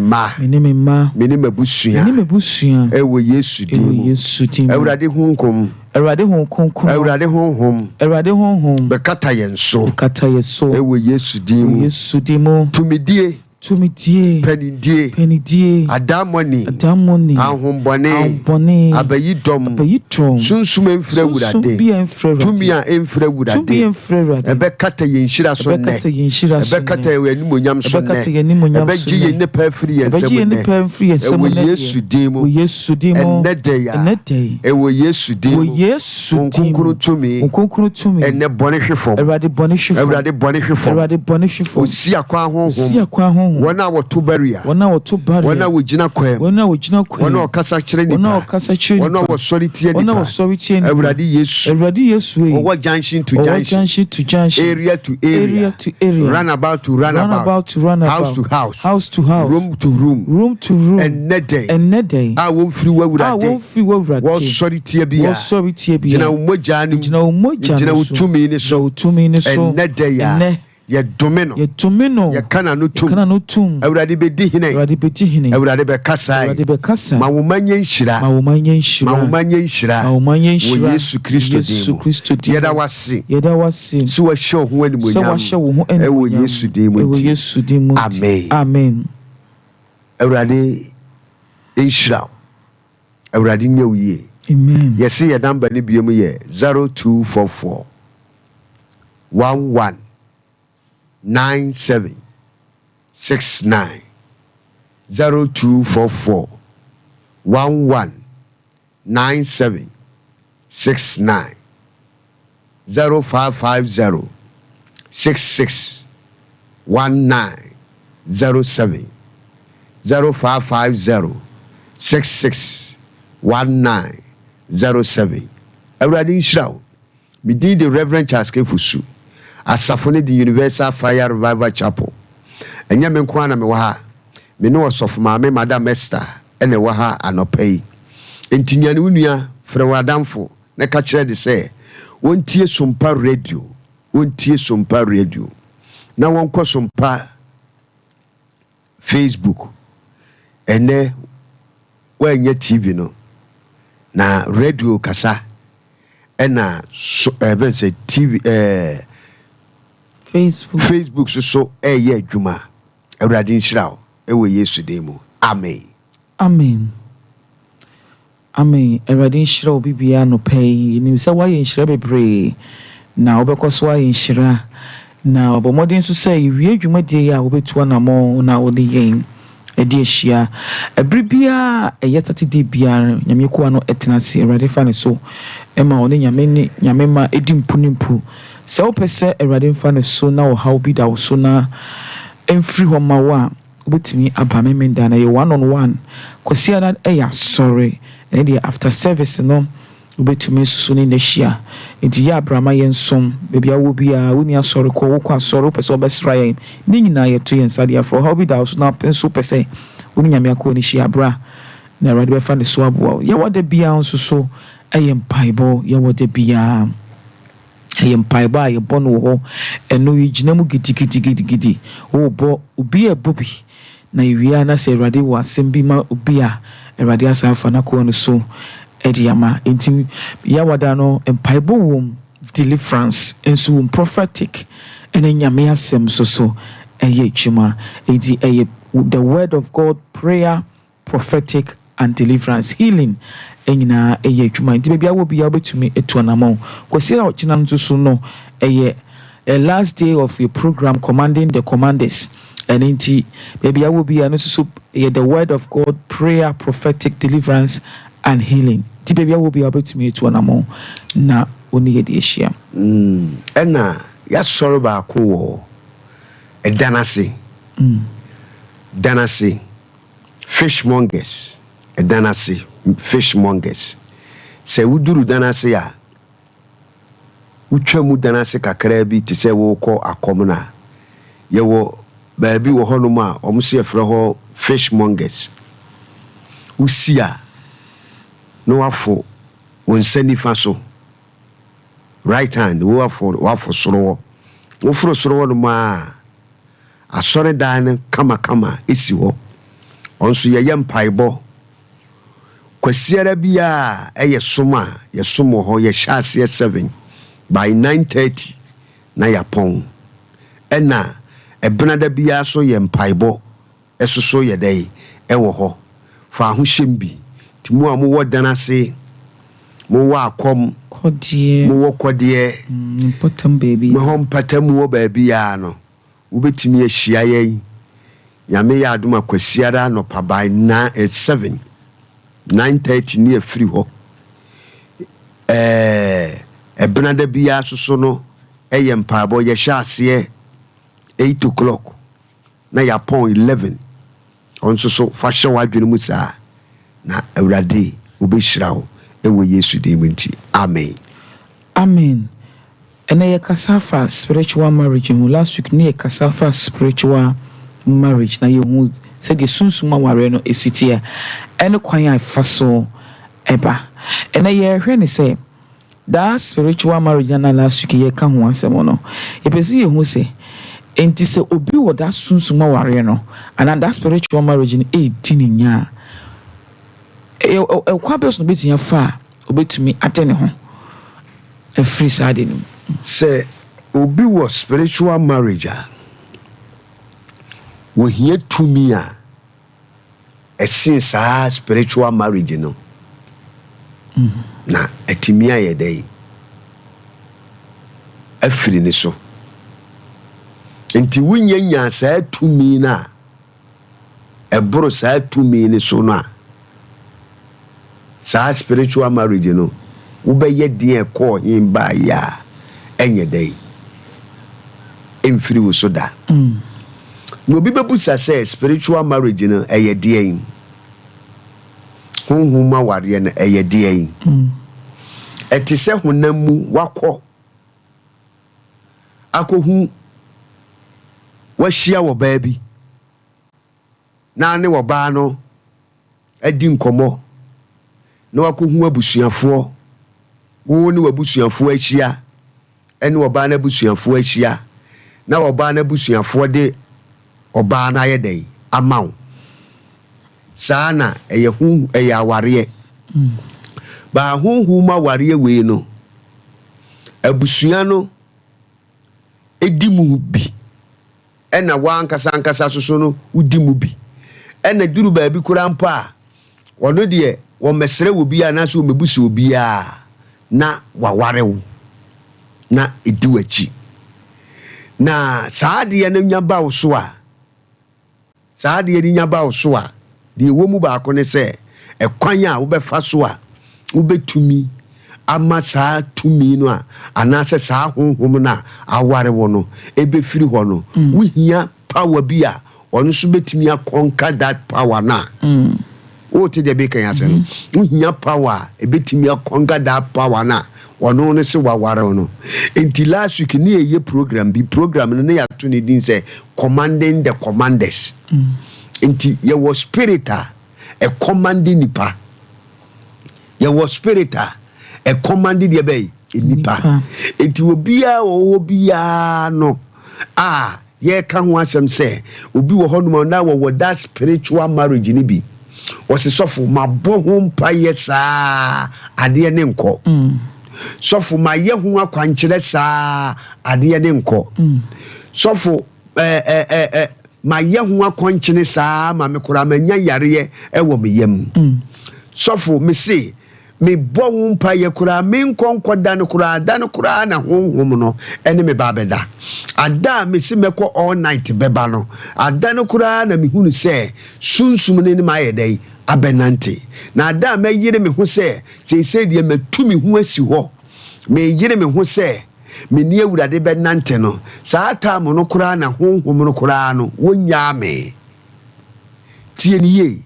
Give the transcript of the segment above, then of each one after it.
ma mene mabusua ewo Yesu dim Awurade hunkom Awurade honhom bekata yenso ewo Yesu dim tumidie penidie adamoni ahombone abayidom sunsum emfra Awurade tumia emfra Awurade ebekata yenshira so ne ebekata yenimonyam so ne ebeji yenepa afiri yensem ne ewo Yesu dim enede ewo Yesu dim onkunkuru tumi enne bone hwefom Awurade bone hwefom osi akwa honhom wana woto barrier wana wogina kwam wana okasa kire nipa wana wosori tie nipa Awurade Yesu owo junction to junction area to area runabout to runabout house to house room to room ennede a wo free Awurade wo sori tie bia gina umoja ni gina utumi ni so ennede ya ye domino ye kana no tum Awurade bedi hine Awurade be kasai ma wo manye nhyira wo Yesu Kristo dim yeda wase so wa show ho animonyam ewo Yesu dim amen Awurade nhyira Awurade nyawiye amen yesi ye number ni biemu ye 0244 11 9769 0244 11 9769 0550 66 1907 0550 66 1907 Awurade nhyira me di the Reverend Charles Kefusu asafone the Universal Fire Revival Chapel enya me nko ana me wa ha me no osofu maame Madam Esther ene wa ha anopai entinyane unua frɛ wadamfo ne ka kire de sɛ wontie SOMPA radio na wonkɔ SOMPA Facebook ene wanya TV no na radio kasa ena say TV Facebook so ye adwuma Awurade nhyira ewo Yesu dem amen Awurade nhyira obibia no pay ni se waye nhyira bebre na obekoso waye nhyira na obomodin so say wie adwuma die ya obetu anamo na wode yen edi ehia ebribia eyetati de bia nyameko no etenase Awurade fa ne so ema one nyame ma edi mpunimpu se opese Awurade fa ne so na wo how bi da wo so na emfiri ho ma wa obetimi abamemenda na ye one on one kosia na eya sorry and the after service no obetumi so ne nahia enti ya abrama yensom bebia wo bia woni asori ko wo kwa sori opese obesra yen ni nyina ye to yen sadia for how bi da wo so na penso pese woni nyame akọ ni hia bra na Awurade be fa ne so aboa ye wode bia nso so eyem bible ye wode bia eyem bible ye bono ho eno yiginamu gidi wo bo obi ebobi na iwia na se Awurade wo asem bi ma obi a Awurade asafa na ko no so ediama enti ya wada no bible wom deliverance enso prophetic ene nyame asem so eye chuma enti eye the word of God, prayer, prophetic and deliverance, healing enyina eye chuma enti bia wo bia obetumi etuanamo kwesi a ochina nso so no eye a last day of your program commanding the commanders and enti bia wo bia no so the word of God, prayer, prophetic, deliverance and healing ti bia wo bia obetumi etuanamo na oni ye de ehia ena ya soro ba ko wo edanase danase fishmongers edanase fishmongers se wuduru danase ya utwamu danase kakra bi te se wo kɔ akomna ye wo baabi wo hono a omse efre ho fishmongers usia no wafo wonsani fa so right hand wo wafo soro wo foro soro no ma asore dan kama esi ho onso ye mpaibo kwasiara bia eye soma ye somo ho ye hyase 7 by 9:30 na yapon ena ebenada bia so ye mpaibo esoso ye dai ewo ho fa ho hyembi timu amu wodanase mo wa akom kodie mo wo kodie important baby mo hom patamu wo baby ya no ubetimi ahia yen nyame ya aduma kwasiara no pa by 7 9:30 ni afiri ho ebenada bia soso no eye mpabo ye hyase 8 o'clock na yapon 11 onso so fa hye wadwene mu saa na awurade obehira wo ewo Yesu de menti amen amen. And I kasafa spiritual marriage mu last week ni kasafa spiritual marriage na you said the sunsuma ware no esitia ene kwan ya faso eba and I hear ni say that spiritual marriage na last week ye ka ho asem no e pesi ye hu say enti se obi wo that sunsuma ware no and that spiritual marriage ni 18 nya kwa beso no betinya fa obetumi atene ho a free side no say obi was spiritual marriage we hear to me a since spiritual marriage no na etimia ye dai afiri ni so enti wunyanya saa tumi na eboro saa tumi ni so na saa spiritual marriage no ubeye die ko hin ba ya enye dai emfiri wo so da no bi bebusa say spiritual marriage no eye die honhuma ware no eye die etise honamu wakọ akohu wahia wo baabi na ne wo ba no adi nkomo na wakohu abusuafo wo ni wabusuafo ahia ene wo ba na abusuafo ahia na wo ba na abusuafo de oba na yedai amaw sana eye aware ba hunhu ma ware we no abusua no edimu bi ena wankasa soso no udimu bi ena duru ba bi kurampa wono de wo mesere wo bia na so mebusi obi a na waware wo na ediwachi na saade na nyaba wo so a saade ni nyaba wo so a de wo mu ba ko ne se ekwan a wo befa so a wo betumi ama saa tumi no a anase saa honhom na aware wo no ebefiri ho no wo hia power bi a ono so betumi conquer that power na o te de be kan ya se no wo hia power ebetumi conquer that power na ono ne se waware no enti last week ni eye program no ya to ne din say commanding the commanders enti ye was spirit a commanding nipa ye was spirit a commanding the bay nipa enti obia no ye ka ho asem say obi wo hono na wo that spiritual marriage ni bi was sofo mabo ho mpa yesa ade ne nko sofo ma ye ho akwankyere saa ade ne nko sofo ma ye ho akwankyene saa ma me kora manya yare ewo me yam sofo me se me bo ho mpa ye kora me nkonkoda no kora na honhom no ene me ba beda ada me se meko all night beba no ada no kora na me hunu se sunsum ne ma ye dai abenante na ada me yire me ho se de metu me ho asi ho me yire me ho se me ni awurade benante no saa ta mo no kora na honhom no kora no wonya me tie ni ye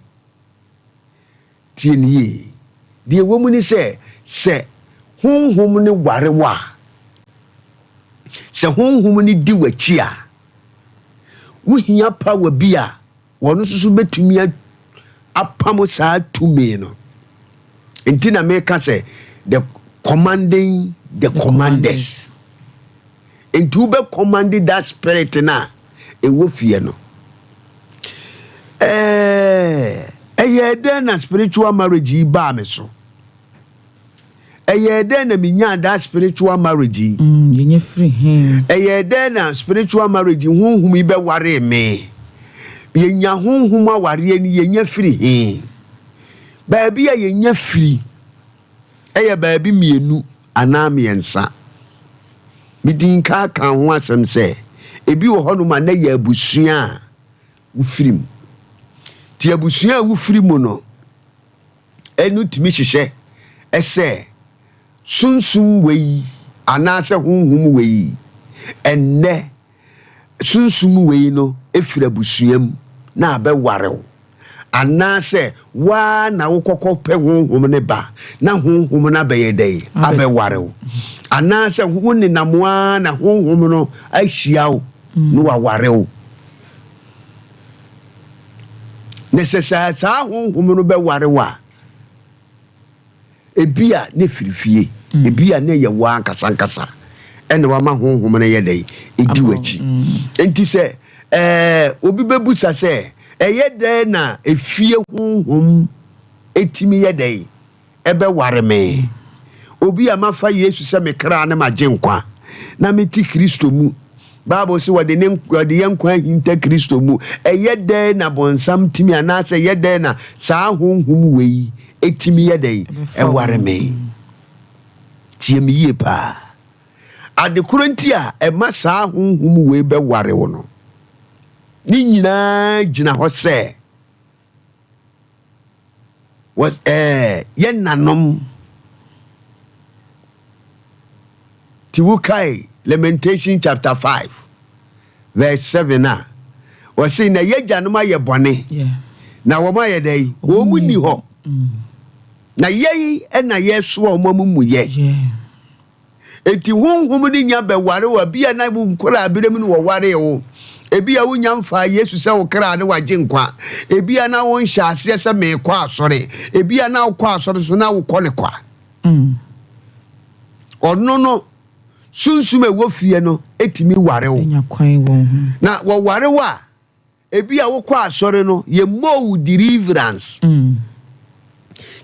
de wo mu ni se honhom ni warewa se honhom ni di wachi a wo hia power bi a wono susu betumi apamo saa tumi no entina me ka se the commanding the commanders enti be commanding that spirit na e wo fie no ɛyɛ dɛn na spiritual marriage yi baa me so ɛyɛ dɛn na menya that spiritual marriage yi yenye free him ɛyɛ dɛn na spiritual marriage honhom yi bɛware me yenya honhom aware ni yenya free him baabi a yenya free ɛyɛ baabi mienu anaa miɛnsa midin ka ho asɛm sɛ ebi wɔ hɔ no ma na yɛ abusua wo firim ti abusua wo firim no enu timi hyehyɛ ɛsɛ sunsum wei anaasɛ honhom wei ɛnnɛ sunsum wei no efira busuam na abɛwarew anaasɛ waa na wokɔkɔ pɛ honhom ne ba na honhom na bɛyɛ dɛ abɛwarew anaasɛ wo ne namoa na honhom no ahyiaw no wawarew necessary saa honhom no bɛwarew a ebia ne firifie ebia ne yɛ wa kasankasa ɛna wama honhom no yɛ dɛ edi wachi enti sɛ obi bebusa sɛ ɛyɛ dɛ na efie honhom etimi yɛ dɛ ɛbɛware me obi amafa Yesu sɛ me kra ne magye nkwa na meti Kristo mu Bible say wade yankwa hinta Kristo mu ɛyɛ dɛ na bonsam timi anaasɛ ɛyɛ dɛ na saa honhom wei etimi yɛ dɛ ɛware me tie me yie pa adekoro nti a ɛma saa honhom wei bɛware wo no ni nyinaa gyina hɔ sɛ was yɛ nanom Tiwukai Lamentation chapter 5 verse 7 was say na ye janoma ye bone na wo ma ye dai wo mu ni ho na ye na ye so o mu ye enti honhom ni nya be ware wa bia na bu nkora abirem ni wo ware wo ebia wo nya mfa Yesu se wo kra ne waje nkwa ebia na wo nhya ase se me kwa asore ebia na wo kwa asore so na wo kɔ ne kwa ɔno no sunsume wo fie no etimi ware wo na wo ware wa ebi a wo kwa asore no ye mo deliverance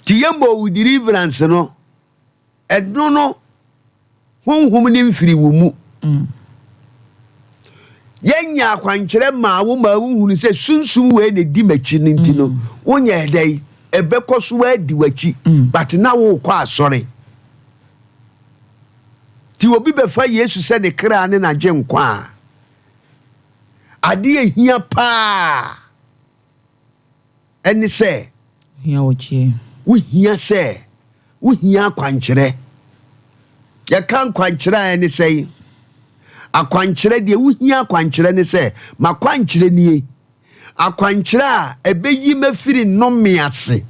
ti ye mo deliverance no ɛno no honhom ni mfiri wo mu yenya akwankyere ma wo hunu sɛ sunsum we ne di machi nti no wonya ɛdai ɛbɛkɔ so wa di wachi but na wo kwa asore ti obi befa Yesu sɛ ne kra ne na gye nkwa ade ehia pa ɛne sɛ hia wochie wo hia sɛ wo hia akwankyerɛ yɛ kan kwankyerɛ ɛne sɛ akwankyerɛ de wo hia akwankyerɛ ne sɛ makwankyerɛ nie akwankyerɛ a ɛbɛyi mafiri nnome ase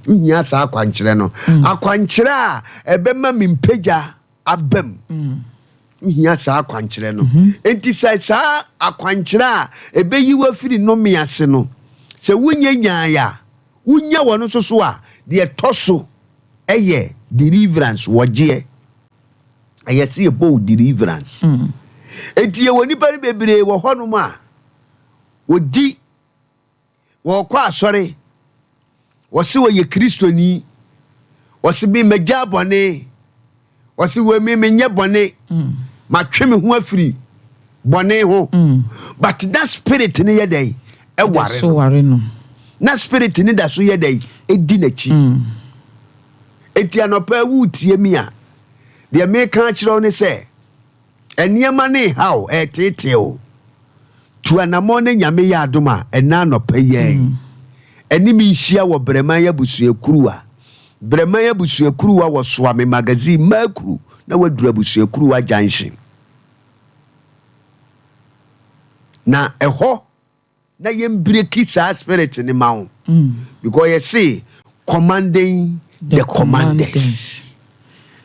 wo hia sa akwankyerɛ no akwankyerɛ a ɛbɛma mimpagya abam hia saa akwankyerɛ no enti sɛ saa akwankyerɛ a ebeyi wafiri no mease no sɛ wunya nyaaya wunya wono so a de toso ɛyɛ deliverance wogye ɛyɛ se ebo deliverance enti ye woni pare bebre wo honom a odi wo kwa asɔre wo se wo ye kristoni wo se bi magya bɔne wasi we me nye bone ma twe me ho afiri bone ho but that spirit ne ye dai e ware no na spirit ne da so ye dai e di na chi enti anopa wu tie mi a de me kan kire ne se eniema ne haw e tete o tu anamo ne nyame ya adoma ena anopa ye eni mi nhia wo breman ya busue kuruwa Brema ya busuakuruwa wo soame magazine makuru na wadura busuakuruwa junction na ɛhɔ na yembreki sa spirit ni mawo because you say commanding the commanders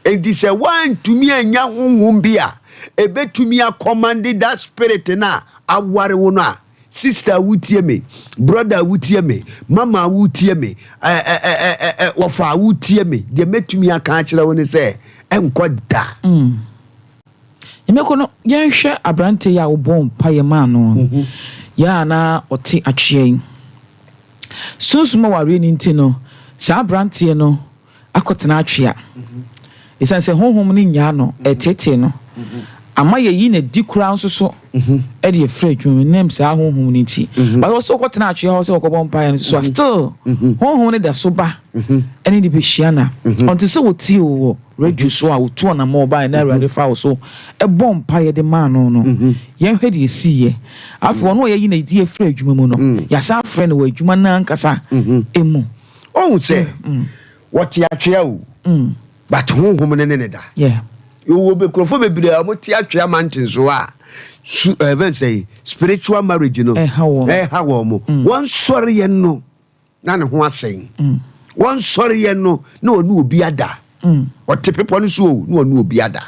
enti sɛ wan tumi anya honhom bia ebetumi a command that spirit na aware wo no a sister wutie me brother wutie me mama wutie me wofa wutie me de metumi aka akira woni se enko da yemeko no yenhwe abrante ya obon paye ma no ya na oti atwe sunsuma ware ni nti no saa brantie no akotena atwea esan se honhom ni nya no etete no ama ye na di kura nso so e de frɛ adwuma nem saa honhom ni nti but also kotena atwea ho se okobɔ mpa no so still honhom ne da so ba ene di behia na until so woti o radio so a wotu na mobile na radio fa so e bɔ mpa ye de man no yen hwɛ de esiye afọ no ye na di frɛ adwuma mu no ya sa frɛ no adwuma na nkasa emu ohun se what ya atwea o but honhom ne da yeah you will be crofo bebre a moti atwea mountain so a even say spiritual marriage no hawo mo one sorry ye no na ne ho asen one sorry ye no na onu obi ada o te pepo no so na onu obi ada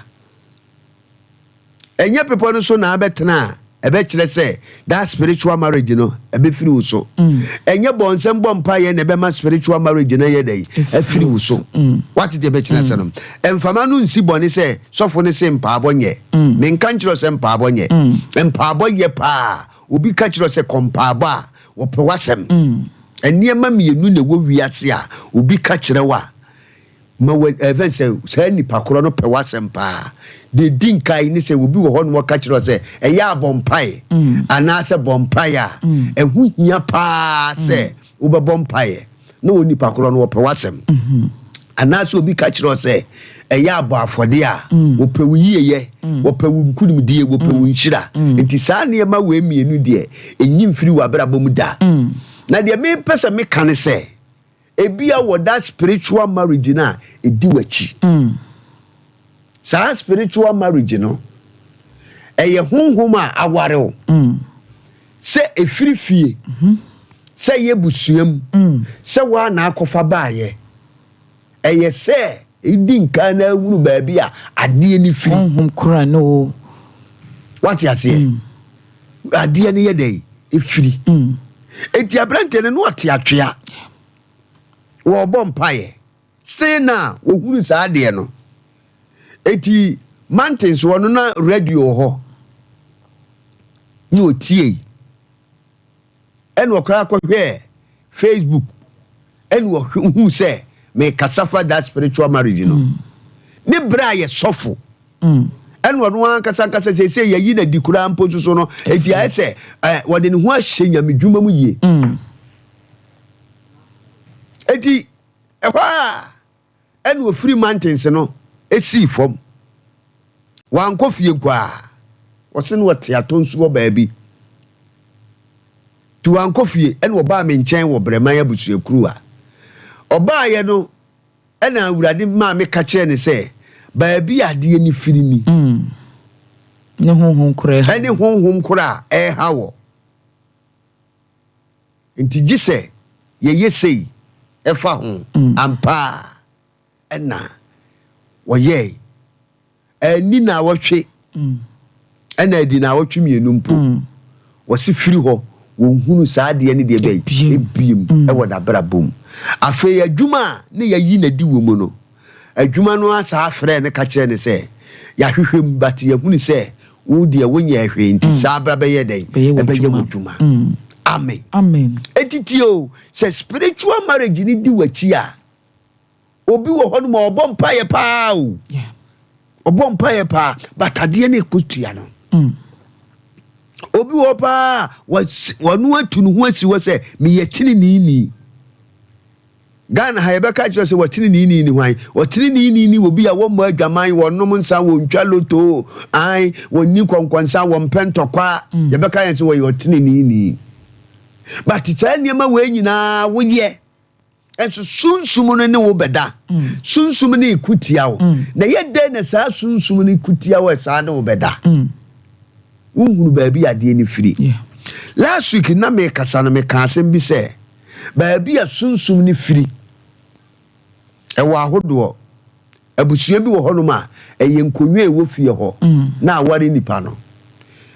enye pepo no so na abetena ebe kire say that spiritual marriage no ebe firi wo so enye bonsem bompa ye na ebe ma spiritual marriage na ye dai afiri wo so what is ebe kire say no emfama no nsi boni say sofo ne say mpa abonye me nka kire say mpa abonye mpa abonye pa obi ka kire say kompa aba wo pe wasem eniema mienu na wo wiase a obi ka kire wa ma even say nipa koro no pe wasem pa de dinkai ni se obi wo ho no ka kire se eya bompai ana se bompai a ehu hia pa se wo be bompai na oni pa koro no pe wasem ana se obi ka kire se eya abo afode a wo pe wiyeye wo pe nkunim die wo pe nhyira enti saa ne ma we mienu de enyim firi wa brabo mu da na de me pese me kan se ebia wo that spiritual marriage na edi wachi sa spiritual marriage no eye honhom a aware o se efiri fie se ye busuam se wa na akofa baaye eye se edi nka na awuru ba bia ade ni firi honhom kura no what you say ade ni ye dey efiri enti abrante ne no ate atwea wo bompaye se na wo hunu sa ade no eti mountains wono na radio ho ni otie en wo kra hwe Facebook en wo hu se me kasafa that spiritual marriage no ni bra ye sofo en wo no an kasa se yayi na dikura mpo so no eti aye se wo de ne ho ahye nyamedwuma mu yie eti ehwa en wo free mountains no esi fom wan kofie kwa wose no wote atonsu wo baabi tu wan kofie en wo ba me nchen wo breman abusuakuru a oba ye no ena awurade ma me ka kire ne se baabi ade ni firi ni ne honhom kura ene honhom kura hawo enti gise ye yesei efa ho ampa ena woye ani na wotwe ena adi na wotwe mienu mpo wose firi ho wonhunu saade ne de bai ebiem e woda brabom afi adwuma ne yayi na di wo mu no adwuma no asa afre ne ka kire ne se ya hwehwem bat ya hunu se wo de wonye ahwe nti sa bra be ye den e be ye modwuma amen amen etitio se spiritual marriage ni di wachi a obi wo ho no ma obompaye pa o yeah obompaye pa batade ne kutua no obi wo pa wonu atunu ho asi wo se me ye tini ni Ghana ha yebeka kire se watini ni hwan watini ni obi a wo mo adwaman wonom nsa wo ntwa loto ai wonni konkonsa wo mpentokwa yebeka yen se wo watini ni but taniema we nyina wo ye enso sunsum no ne wo beda sunsum ne ikutia wo na ye de na sa sunsum ne ikutia wo sa ne wo beda unhunu baabi ade ni firi last week na me kasa no me ka asem bi se baabi a sunsum ne firi ewa ahodo abusua bi wo ho no ma eye nkonwa e wo fie ho na aware nipa no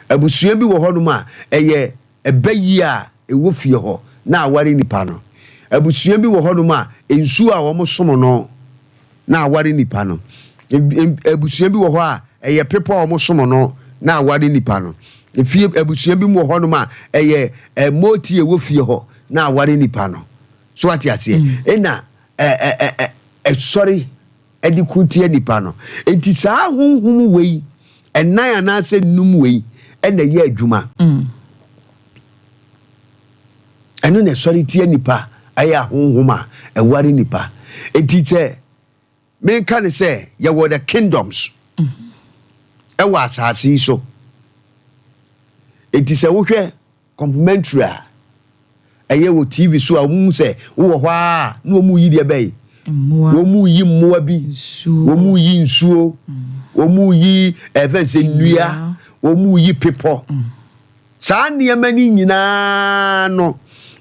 abusua bi wo ho no ma eye ebayi a e wo fie ho na aware nipa no abusua bi wo ho no ma ensu a wo mo som no na aware nipa no abusua bi wo ho a eye pepa wo mo som no na aware nipa no efie abusua bi mo ho no ma eye moti e wo fie ho na aware nipa no so what you say ena sorry edi kuntie nipa no enti saa honhom wei enan anase num wei ena ye adwuma eno ne sorry tie nipa aya honhom a eware nipa enti che me kan say ye were the kingdoms ewa asase so enti se wo hwe complimentary eye wo TV so a mu se wo ho a na wo mu yi de bai wo mu yi mmoa bi wo mu yi nsuo wo mu yi events nnua wo mu yi people saa niema ni nyina no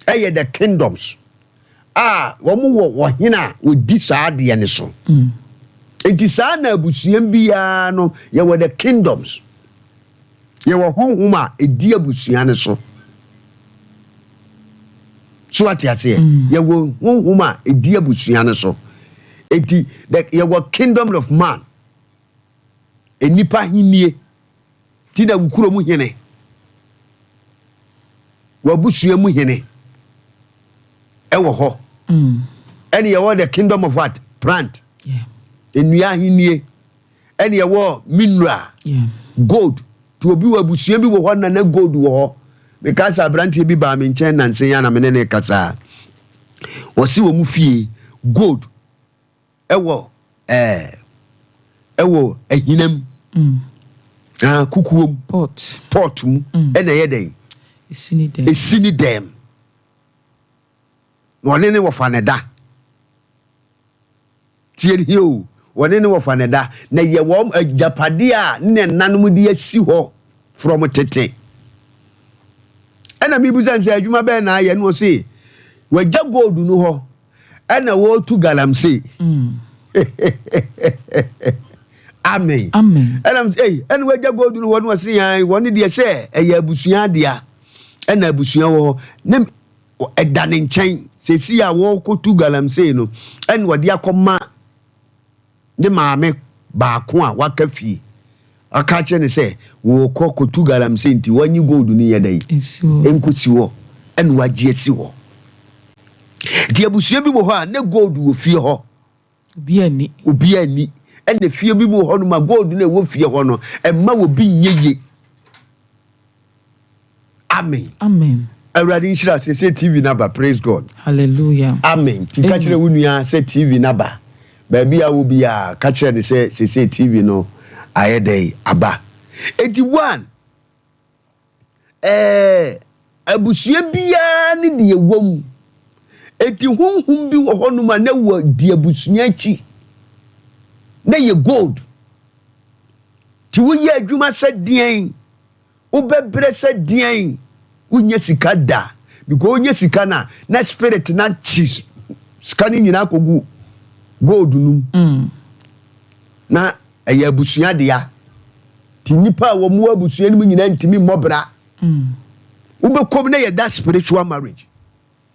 eye the kingdoms wo mu wo hina odi saa de ne so enti saa na abusuam bia no ye were the kingdoms ye wo honhom a edi abusua ne so so what you say ye wo honhom a edi abusua ne so enti ye wo kingdom of man enipa hinie ti na wukuro mu hene wo abusua mu hene ewo ho and ye wo the kingdom of what plant enua hinie and ye wo mineral gold to obi wo abusua bi wo ho na gold wo ho because abrantie bi ba me nchen na nsen ya na me ne kasa wo si wo mu fie gold ewo ahinam kukuom pot mu e na ye den esini dem wone ne wo faneda tie hiu wone ne wo faneda na ye wo ajapade a ne nanom de asi ho from tete ena mi buza nse adwuma be na aye no se wagya gold no ho ena wo tu galamse amen ena ena wagya gold no ho no se yan woni de se eye abusua dia ena abusua wo ne edane nchen se si ya wo ko tu galamse no ena wode akoma de maame ba ko a wakafie aka che ne se wo kotu galamse nti wanyi gold ni yedai enkuti wo en wagye si wo di abusua bi wo ho a ne gold wo fie ho obi ani en ne fie bi wo ho no ma gold na wo fie ho no emma wo bi nyeye amen already nshira se TV number praise God hallelujah amen ti ka kire wunua se TV number ba bia wo bia ka kire ne se TV no ayedei aba 81 abusua bia ni de ewom eti honhom bi wo hono ma na wo di abusua chi na ye gold ti wo ye adwuma sa dien wo bebre sa dien wo nya sika da because nya sika na spirit na chi sika ni nyina kogu gold num na aya abusua dia ti nipa wo mu abusua ni nyina ntimi mmobra wo be kom na ye that spiritual marriage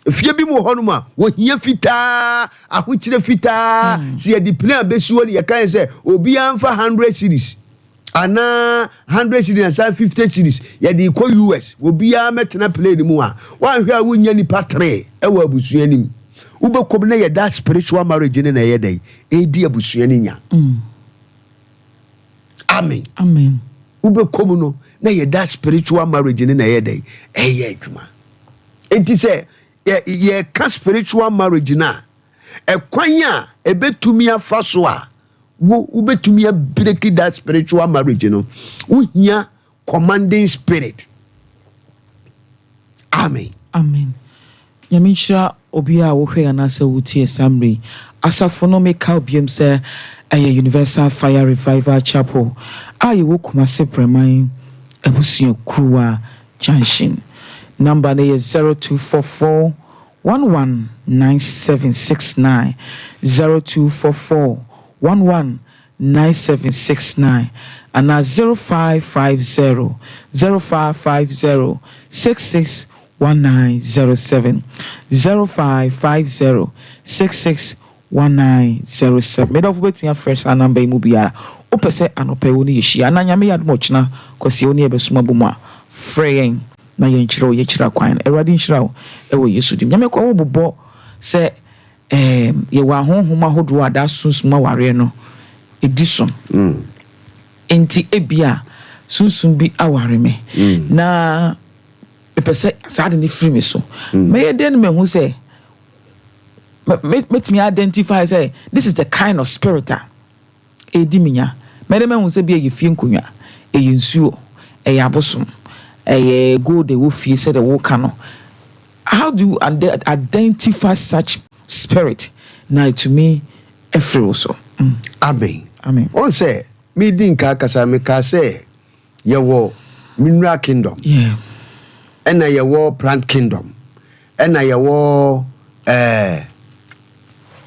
efie bi mu hono ma wo hia fita ahokyire fita si ye di plan besuo ni ye kan se obi anfa 100 series ana 100 series and 50 series ye di ko US obi a metena play ni mu a wan hwa wo nya nipa 3 e wo abusua ni wo be kom na ye that spiritual marriage ni na ye dai e di abusua ni nya amen ube komu no na ye that spiritual marriage ni na ye dai ye adwuma enti se ye ka spiritual marriage na ekwan a ebetumi afa so a wo ubetumi break that spiritual marriage no wo hia commanding spirit amen nyamishra obi a wo hwe ana se wutie samri asafo no make out biem se Universal Fire Revival Chapel aye wo Kumase Preman Ebusuan Kruwa Junction number is 0244 119769 0244 119769 and 0550 661907 0550 661907 made of waiting first and number imubia opese anope woni yeshi ananyame yad mochna kwasi oni ebesuma boma freying na yenchiro yechira kwan eradi nchira ewo yesu dim nyame kwa wo bobo say ye wa honhom ahodo ada sunsum aware no edisom enti ebia sunsum bi aware me na pese sad ni free me so me den me hu say let me identify say this is the kind of spirit edi minya me dem hu say bi ye fie nkonwa nsuo abosom go the wo fie say the wo kano. How do you identify such spirit? Now to me every also amen on say me din ka kasa me ka say ye wo mineral kingdom and na ye wo plant kingdom and na ye wo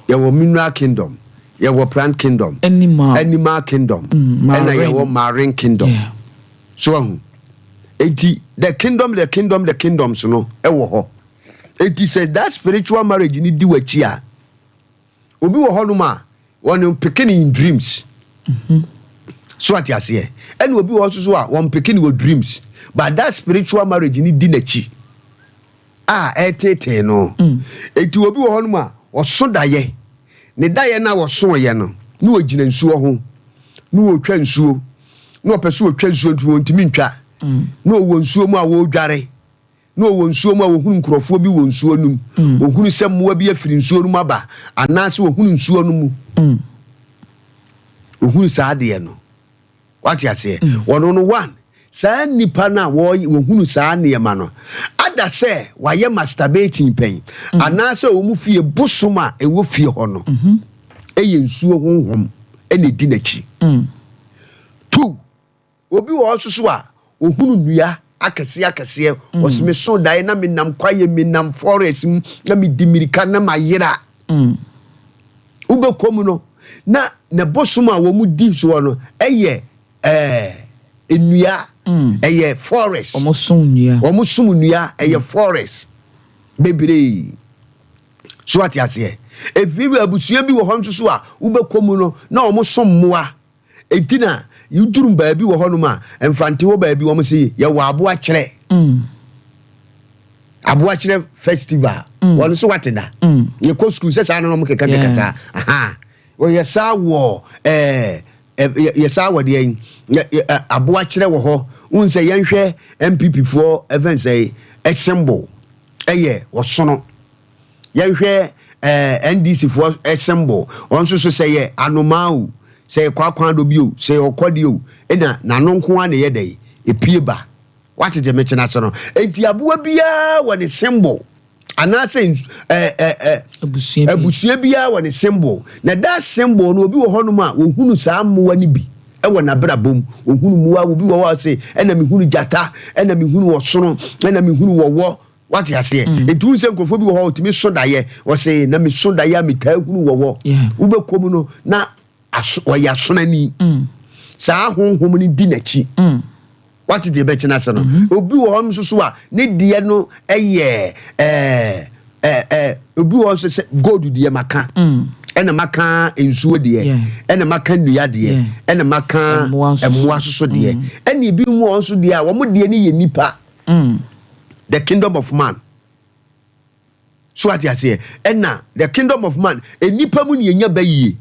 mineral kingdom ye wo plant kingdom animal kingdom and na ye wo marine kingdom so eti the kingdoms no e wo ho eti say that spiritual marriage ni di wachi a obi wo ho no ma won pikin in dreams so at yase and obi wo so a won pikin wo dreams but that spiritual marriage ni di nachi etete no eti obi wo ho no ma wo so daye ne daye na wo so ye no na wo gina nsuo ho na wo twa nsuo na wo pese wo twa nsuo ntu ntimi ntwa na wo nsuo mu a wo dware na wo nsuo mu a wo hunu nkrofo bi wo nsuo num wo hunu semmoa bi afiri nsuo num aba anase wo hunu nsuo num wo hunu saade no what you say wono no one saa nipa na wo hunu saa ne ma no ada say waye masturbating pen anase wo mu fie bosoma e wo fie ho no eye nsuo honhom ene di nachi two obi wo soso a ohunu nua akese osime so dai na menam kwaye menam forest na me dimirika na mayira ube komu no na bosoma wo mu di so no eye enua eye forest omusum nua eye forest bebre so ati ase efi abusua bi wo ho nso so a ube komu no na omusom moa etina yudurum baabi wo hono ma emfante wo baabi wo mse ye wo abo akere festival won so wateda ye ko school se sa no mo keka sa aha wo ye sa wo ye sa wo de abo akere wo ho unse ye nhwe MPP for event say symbol eye wo sono ye nhwe NDC for symbol won so say ye anomau say kwakwan do bio say okodi o ena nanonko an ye dey epie ba wate je mechena so no enti aboa bia woni symbol ana say abusua bia woni symbol na that symbol no obi wo hono ma wo hunu saa moa ni bi e wona brabom wo hunu moa obi wo wa say ena me hunu jata ena me hunu wo sono ena me hunu wo what you say etu nse nkofo bi wo ho timi so daye wo say na me so daye me ta hunu wo ube komu no na waya sonani saa honhom ni di nachi what did be china so no obi wo hom so a ne die no eye obi wo so gold die maka ena maka ensuo die ena maka nnua die ena maka emmoa so die ena bi mu on so die a wo mo die ni ye nipa the kingdom of man so what you say ena the kingdom of man enipa mu ne yenya bayiye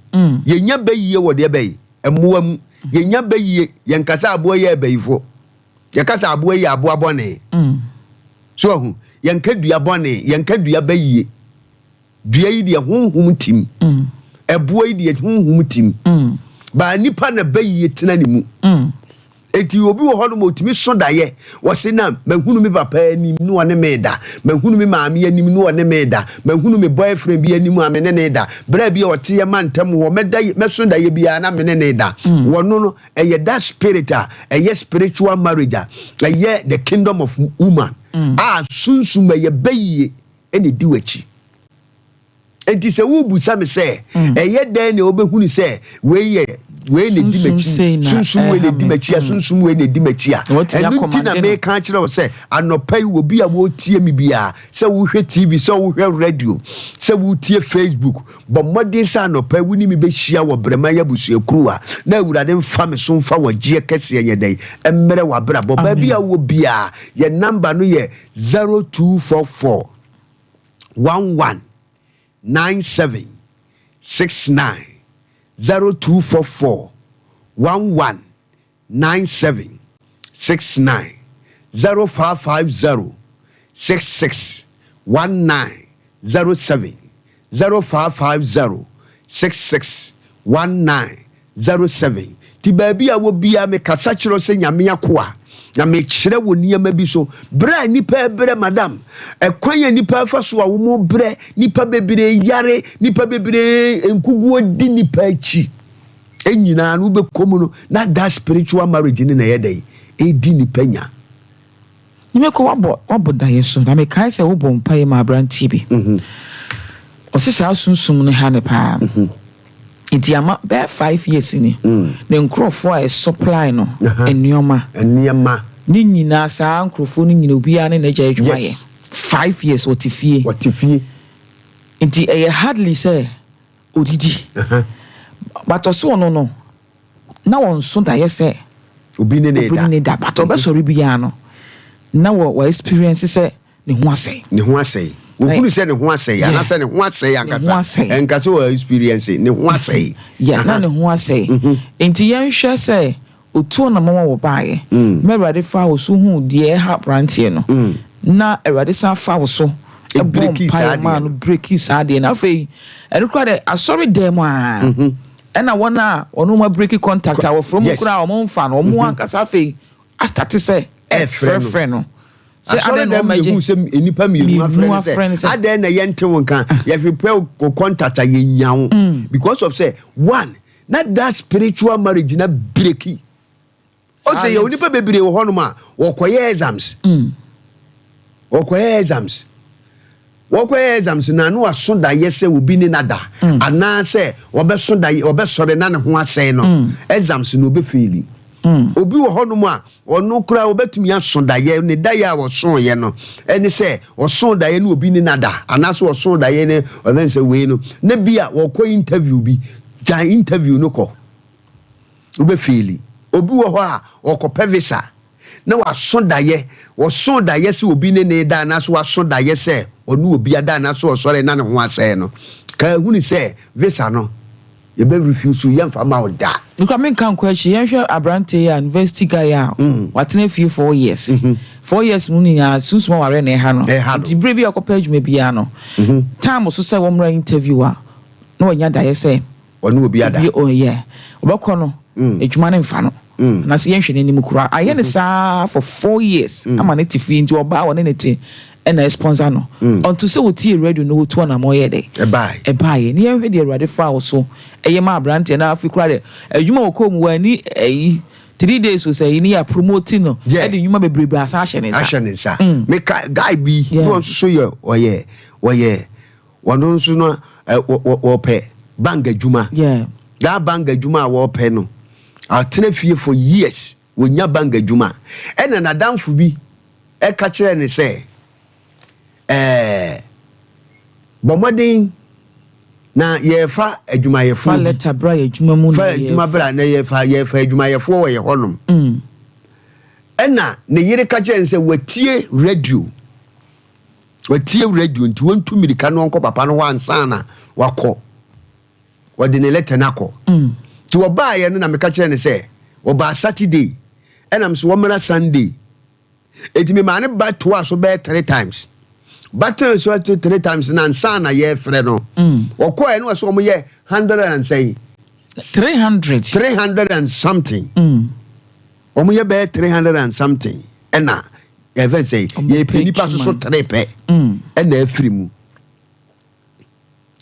yenya bayiye wo de bayi emmoa mu yenya bayiye yenkasa abo ye bayifo yekasa abo ye abo abone so hu yenka dua bone yenka dua bayiye dua yi de honhum tim ebo yi de honhum tim ba nipa na bayiye tena ne mu eti obi wo hono motimi so daye wo se na mahunu me papa anim no wone meda mahunu me maame anim no wone meda mahunu me boyfriend bi anim amene ne da bra bi o te ye mantam wo meda me so daye bia na mene ne da wono no eye that spirit eye spiritual marriage eye the kingdom of woman sunsum eye bayiye ene di wachi enti se wo busa me se eye den ne obehunu se we ne di mechi sunsum we ne di mechi sunsum we ne di mechi enu ti na me kan kire wo se anopai wo bia wo tie mi bia se wo hwe TV se wo hwe radio se wo tie Facebook bo modern sa anopai wo ni mi be hia wo brema ya busu ekruwa na awurade mfa me so mfa wo gie kese ye dai emmere wa bra bo ba bia wo bia ye number no ye 0244 11 119769 0244 119769 0550 661907 0550 661907 ti baabi a wo bia me kasa kyerɛ sɛ nyame akoa na me kyerɛ wo nneɛma bi so bra nipa brɛ madam ɛkwan nipa fa so a wo mo brɛ nipa bebree yare nipa bebree nkuguo di nipa akyi enyina no be komu no na that spiritual marriage ni na yɛdɛ edi nipa nya nyime ko wabo da yeso na me kai sɛ wo bɔ mpae ma abrantie bi osisa sunsum no ha ne pa Iti ama be 5 years ni ne nkrofo a supply no ennioma ni nyina saa nkrofo ni nyina obi a ne na gya adwuma ye 5 years otifie iti hardly say odidi but also no na won so da ye say obi ne da but obesori bia no na wo experience say ne ho asɛe Wokunu se ne ho asɛe ana se ne ho asɛe ankasa enkasa o experience ne ho asɛe na ne ho asɛe enti yɛnhwɛ sɛ otuo na mama wo baaye me Awurade fa wo so hu de ha brantie no na Awurade sa fa wo so breaki saade na afei ɛno kra de asɔre dem a ɛna wona ono ma breaki contact a wo from kra o mo mfa no mo ankasa afei a start sɛ frɛ no say I don't know who say enipa mi friends say aden na yente wonka ya prepare ko contact ayenyawo because of say one not that spiritual marriage na breaki o say ya onipa bebere wo hono ma wo koye exams na no aso da yese obi ni nada ana say obeso da obesore na ne ho asɛe no exams no be failing obi wo hono a ono kura obetumi aso daye ne daye a wo so ye no eni se wo so daye ne obi ni nada anaso wo so daye ne onen se we no na bia wo ko interview bi ja interview no ko obe feel obi wo ho a wo ko pevisa na wa so daye se obi ne da anaso wa so daye se onu obi ada anaso wo sore na ne ho asɛe no ka huni se visa no you be refuse to yam fama o da you come kan question yenhwe abrante ya university guy a watene few 4 years 4 years mu ni ya susuma ware na ha no di brebi akopa adwuma bia no time so say wo mra interview a na wanya da ye say onu obi ada oh yeah obekọ no adwuma ne mfa no na se yenhwe ne nim kura aye ne saa for 4 years ama ne tifi nti oba wona ne ti na sponsor no onto say wo tie radio no wo to na mo ye de e bye ni yenhwe de Awurade fa wo so eye ma abrante na afikura de adwuma wo kom wani 3 days so say ni ya promoting no e de nyuma bebrebe asa ahye ne nsa me guy bi no so ye oye wono nso no wo pe banga adwuma da banga adwuma wo pe no atena fie for years wonya banga adwuma e na nadamfo bi e ka kire ne say bomodin na yefa adwumayefo letter bra adwuma mu na adwuma bra na yefa adwumayefo wo ye honom ena ne yire ka kire nse watie radio nti wontu mirika no onko papa no wansa na wakọ wode ne letter nako ti oba ye no na me ka kire ne se oba Saturday ena mso wo mera Sunday etimi ma ne ba to aso be 3 times battle so 3 times na nsana ye frɛ no okɔ eno so mo ye 100 and say 300 and something omo ye be 300 and something ena even say ye penipa so 3 pe ena afiri mu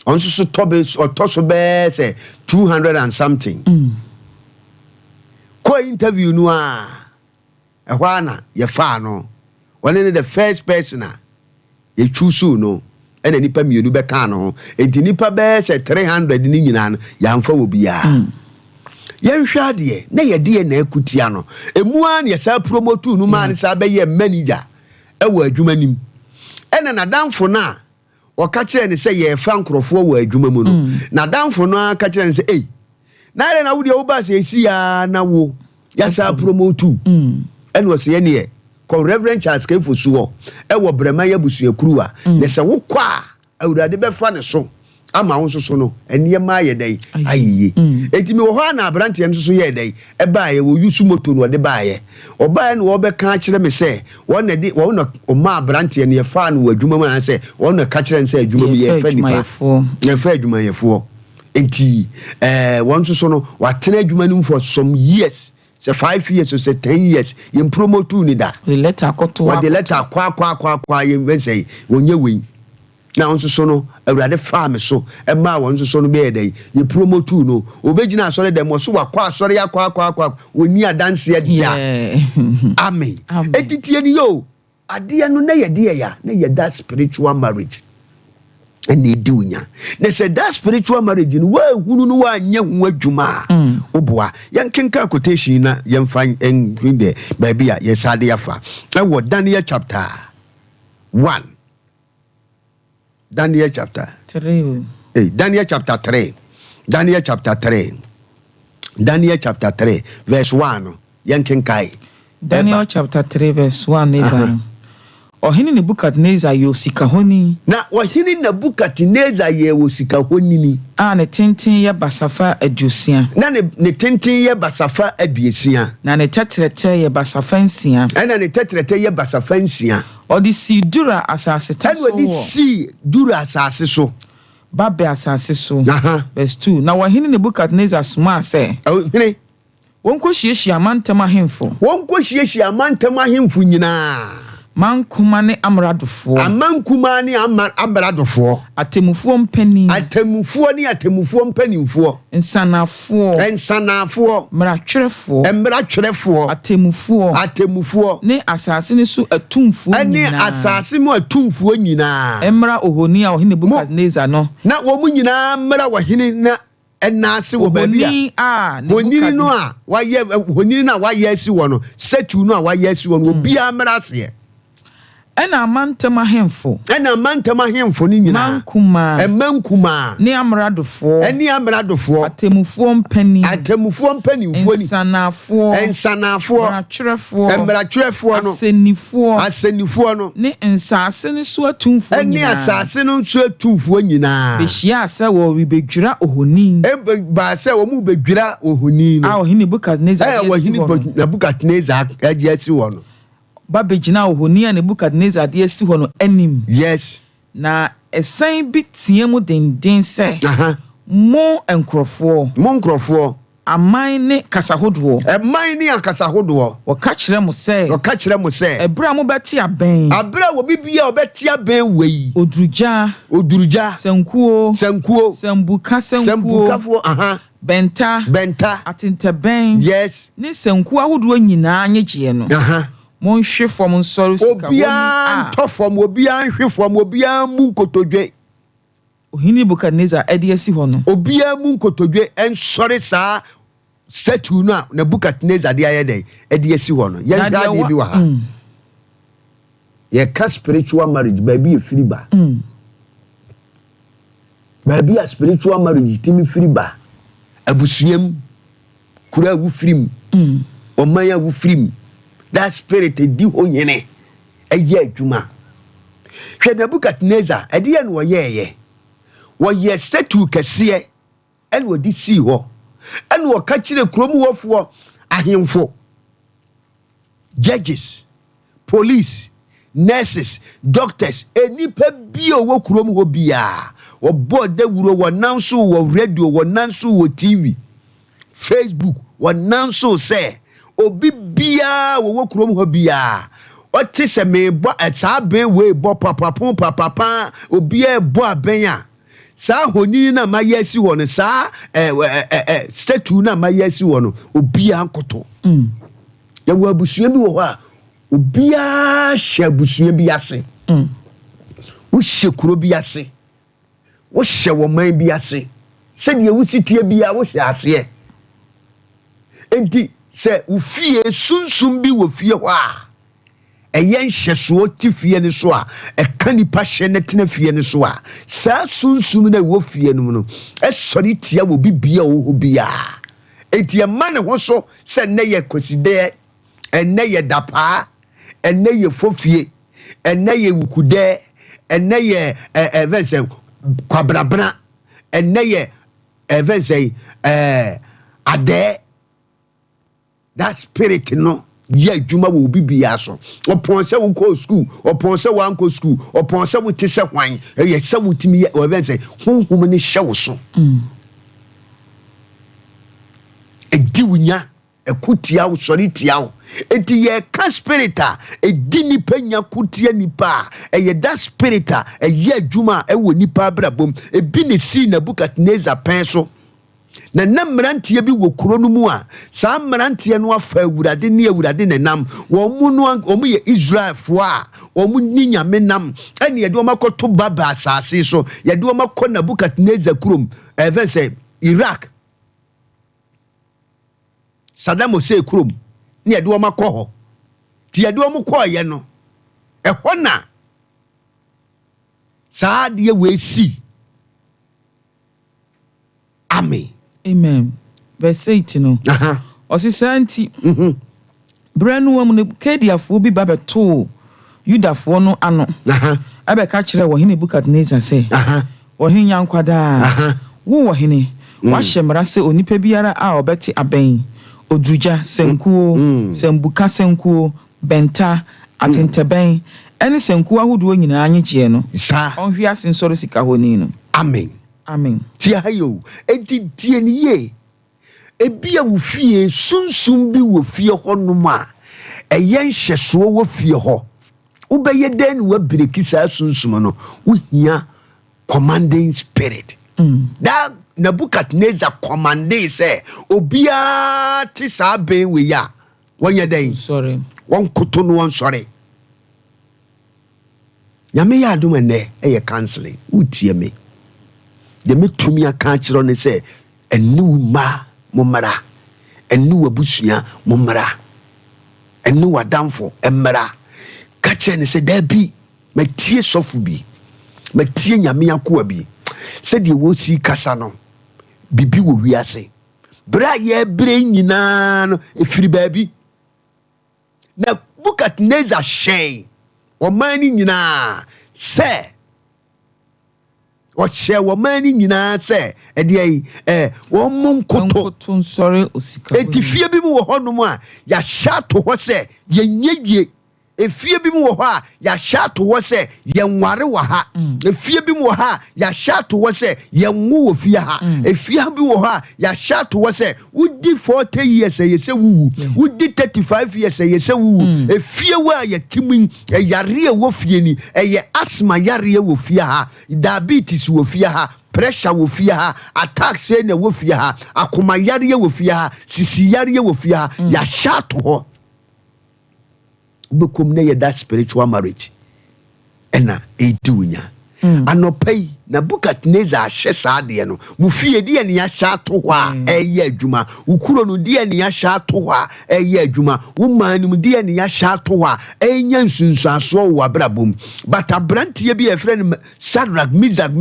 on so tobe otoso be say 200 and something ko interview no a ehwana ye fa no one the first person ye choose no ena nipa mienu be ka no enti nipa be se 300 ni nyina no ya mfa wo bia ye nhwa de na ye de na akutia no emu an ye sa promote no man sa be ye manager e wo adwuma nim ena na danfo na o ka kire ne se ye fa nkrofo wo adwuma mu no na danfo no ka kire ne se na re na wo de wo ba se esi ya na wo ya sa promote ena wo se ye ne ko Reverend Charles Kefo suo e wo brema ya busuakuru a ne se wo kwa Awurade be fa ne so ama wo so no enema ye dai ayiye enti me wo ho na abrante en so ye dai e ba ye wo yusu moto no de ba ye oba no wo be ka kire me se wo na de wo no ma abrante ne ye fa no adwuma ma se wo no ka kire nse adwuma mi ye fa nipa ye fa adwuma ye fo enti won so no watena adwuma nim for some years. Say 5 years or say 10 years, you promote to need that. The letter what the letter qua you say when you win. Now on so no a rather farm so a ma one so no be day, you promote to no. Obejina sorry them was so sorry qua when you dance yet. Amen. Etitian yo. Adia no na ye dear ya, na ye that spiritual marriage. And they do nya. They said that spiritual marriage in where who no one young juma. Oboa. Young kinka quotation na young fine and green there. Baby, yes, Adiafa. I was Daniel chapter 1. Daniel chapter 3. Daniel chapter 3. Daniel chapter 3. Daniel chapter 3, verse 1. Young kinkai. Daniel chapter 3, verse 1. Ohini Nebukadnezar yo sikahoni. Na ohini Nebukadnezar ye wo sikahoni ni. Ne tenten ye basafa adusia. Na ne tenten ye basafa adusia. Na ne tetrete ye basafa nsia. Na ne tetrete ye basafa nsia. Odi si dura asase taso. Na odi si dura asase so. Babe asase so. Verse 2. Na ohini Nebukadnezar suma se. Ohini wonko hiehyia amantam ahemfo. Wonko hiehyia amantam ahemfo nyina. Mankuma ne amradofo. Amankuma ne amradofo. Atemufuo mpani. Atemufuo ne atemufuo mpanimfuo. Ensanafo. Mratwerefo. Atemufuo. Ne asase ne so atumfuo nyina. Ne asase mu atumfuo nyina. Emra ohoni a ohene Nebukadnezar no. Na wo mu nyina mra ohene na enase wo babia. Honini no a waye honini na waye asi wo no. Setu no a waye asi wo no obi amra ase. Ena amantam ahemfo ni nyina mankuma ne amradofo atemufuo mpanimfo ni ensanafo mratwerefo no asenifuo no ne nsase ne so atumfuo nyina ne asase no so atumfuo nyina behia se wo bebedwira ohoni ba se wo mu bedwira ohoni no ohini Nebukadnezar agiasi wo no babejina ohoni a Nebukadnezar de asi ho no anim. Yes. Na esan bi tie mu denden se. Mo nkrofo. Aman ne kasahodo. Aman ne akasahodo. Woka kire mo se. Ebra mo beti aben. Abra wo bibia obeti aben wei. Oduruja. Sankuo. Sambukafo. Benta. Atinteben. Yes. Ne sankuo ahodo nyina anyegye no. Mon hwe fom nsoro sika woni to fom obia hwe fom obia mu nkotodwe ohini Nebukadnezar edi asi ho no obia mu nkotodwe ensore saa setu no a Nebukadnezar de ayede edi asi ho no ye gade bi wa ha ye ka spiritual marriage baby e firi ba baby a spiritual marriage timi firi ba abusuam kura wu firim omanya wu firim. That spirit di ho nyene eye adwuma hwe Nebukadnezar ade no ye statue kese en wodi si ho en wo ka kire krom wofo ahemfo judges police nurses doctors enipa bi wo krom ho bia wo board wuro wo nanso wo radio wo nanso wo TV Facebook wo nanso say obi bia wo kurom ho bia o ti se me bo sa ben we bo papa obi e bo aben a sa honi na mayasi wo no sa statue na mayasi wo no obi ankoto ya wo abusua bi wo ho a obi a hye abusua bi ase wo hye kuro bi ase wo hye wo man bi ase se de wo sitie bia wo hye ase enti se ufie sunsum bi wo fie ho a eyen hyeso ti fie ne so a kanipa hye ne tena fie ne so a sa sunsum na wo fie no no sori tia wo bibia wo bia enti ma ne ho so se ne ye koside enne ye dapa enne ye fofie enne ye wukude enne ye verse kwabrabra and nay, even say, ade that spirit no. Yeah, Juma will be biaso. Upon say we go school, upon say one go school, upon say we tese wine, yes, so with me or even say, whom many show so. A diwnya, a kutia, sorry tiao, a dear can spirita, a dini penya kutia nipa, a ye that spirita, a ye Juma, a wo nipa brabum, a bini seen a book at Neza pencil. Na mmeranteɛ bi wɔ kuro no mu a saa mmeranteɛ no afa awurade ne awurade nenam wɔn mu no wɔn yɛ Israelfoɔ a wɔn ni nyame nam ɛne yɛde wɔn akɔto baba asase so yɛde wɔn akɔ Nebukadnezar kurom ɛfɛ sɛ Iraq Saddam Hussein kurom ne yɛde wɔn akɔ hɔ ti yɛde wɔn kɔɔyɛ no ɛhɔ na saa deɛ wɔ esi amen. Amen. Verse 8 no. Osisanti. Brand woman ne kediafo bi babeto Yudafo no ano. Abeka kire wo hene Nebukadnezar say. Wo hene yankwada. Wo hene. Wa hyemra se onipa biara a obeti aben. Odruja senkuo, sembuka senkuo, benta, atenteben. Ene senkuo ahodo nyina anyegye no. Onhwe asensoro sika honi no. Amen. Amen. Tia yo, enti tie ni ye. Ebia wo fie sunsum bi wo fie ho no ma. Eyen hyeso wo fie ho. Wo beye den wo breki sa sunsum no. Wo hia commanding spirit. That Nebukadnezar commanding say obia ti sa ben we ya. Wonye den. Sorry. Won koto no won sorry. Nyame ya adom ene eye canceling. Wo tie me. The metumi aka kiro ne se enu ma momara enu wabusuya momara enu wadamfo emra ka kire ne se da bi matie sofu bi matie nyame akoa bi se de wo si kasa no bibi wo wiase bra ye bre nyina no efiri baabi na Nebukadnezar shay o mani nyina se Oche wo mani nyina se ede wo monkoto sorry osika etifie bi mu wo ho no mu a ya shato ho se yenyegie efie bi mu wo ho a ya shato ho se yenware wo ha efie bi mu wo ha ya shato ho se yenwo wo fie ha efie bi wo ho a ya shato ho se wudi 40 years yese wuwu wudi 35 years yese wuwu efie wa ya timin yare wo fie ni eye asma yare wo fie ha diabetes wo fie ha pressure wo fie ha attack say na wo fie ha akoma yare wo fie ha sisi yare wo fie ha ya shato ho bekom na ye that spiritual marriage ena edunya anopai Nebukadnezar hye saade no mu fie de ne ya shato ho a eye adwuma ukuro no de ne ya shato ho a eye adwuma wo manum de ne ya shato ho a enya nsunsuaso wo abrabom but abrantie bi e friend Shadrach, Meshach,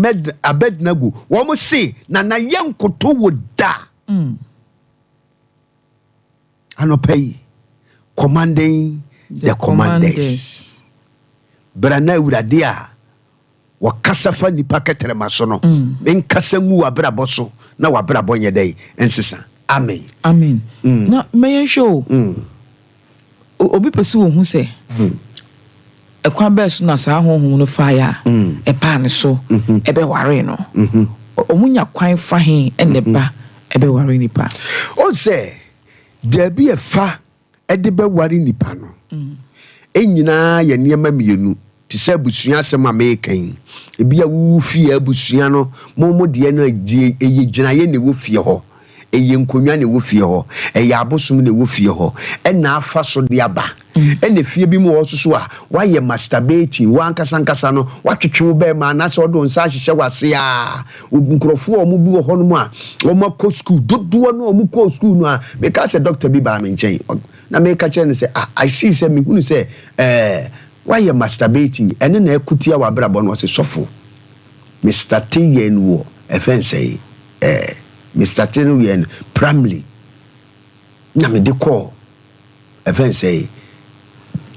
Abednego wo mo se na yenkoto wo da anopai commanding the commanders. Brana urade a wakasafa nipa ketrema so no menkasa ngu wabrabo so na wabrabo nye dai ensesa amen amen na meyen show obi pese wo hu se ekwa beso na sa honhom no fire e pa ne so ebe ware no omunya kwan fa he ene ba ebe ware nipa o se there be a fa ede be ware nipa no enyina ye niema mienu ti se busua asem amekan ebia wu fie abusua no momo de no agi eyigina ye ne wo fie ho eye nkonwa ne wo fie ho eye abosom ne wo fie ho ena afa so de aba ene fie bi mu wo so a waye masturbating wa nkasa no watwetwe wo be ma na se odo nsa hyehyɛ wase a nkrofo o mu bi wo ho no mu a wo makɔ school dodo no o mu kɔ school no a because a doctor bi ba me nkyɛn na me ka kyerɛ ne se I see say me hunu say why you masturbating ene na ekutia wa brabo no se sofo Mr. Tiyen wo efen say Mr. Tiyen primarily na me de call efen say